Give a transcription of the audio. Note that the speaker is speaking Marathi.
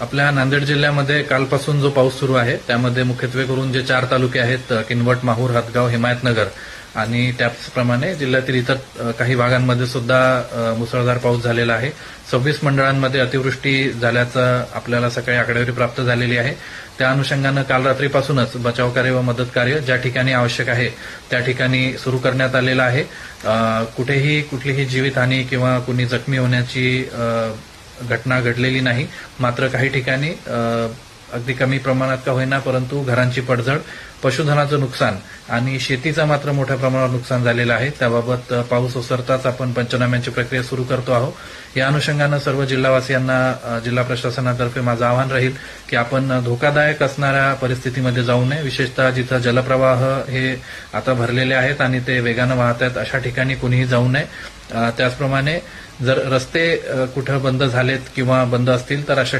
आपल्या नांदेड जिल्ह्यामध्ये कालपासून जो पाऊस सुरू आहे त्यामध्ये मुख्यत्वे करून जे 4 तालुके आहेत किनवट, माहूर, हदगाव, हिमायतनगर आणि त्याचप्रमाणे जिल्ह्यातील इतर काही भागांमध्ये सुद्धा मुसळधार पाऊस झालेला आहे. 26 मंडळांमध्ये अतिवृष्टी झाल्याचं आपल्याला सकाळी आकडेवारी प्राप्त झालेली आहे. त्या अनुषंगानं काल रात्रीपासूनच बचावकार्य व मदत कार्य ज्या ठिकाणी आवश्यक आहे त्या ठिकाणी सुरू करण्यात आलेलं आहे. कुठेही कुठलीही जीवितहानी किंवा कुणी जखमी होण्याची घटना घडलेली नाही. मात्र काही ठिकाणी अगदी कमी प्रमाणात का होईना परंतु घरांची पडझड, पशुधनाचं नुकसान आणि शेतीचं मात्र मोठ्या प्रमाणावर नुकसान झालेलं आहे. त्याबाबत पाऊस ओसरताच आपण पंचनाम्यांची प्रक्रिया सुरू करतो आहोत. या अनुषंगानं सर्व जिल्हावासियांना जिल्हा प्रशासनातर्फे माझं आवाहन राहील की आपण धोकादायक असणाऱ्या परिस्थितीमध्ये जाऊ नये. विशेषतः जिथं जलप्रवाह हे आता भरलेले आहेत आणि ते वेगानं वाहत आहेत अशा ठिकाणी कुणीही जाऊ नये. त्याचप्रमाणे जर रस्ते कुठं बंद झालेत किंवा बंद असतील तर अशा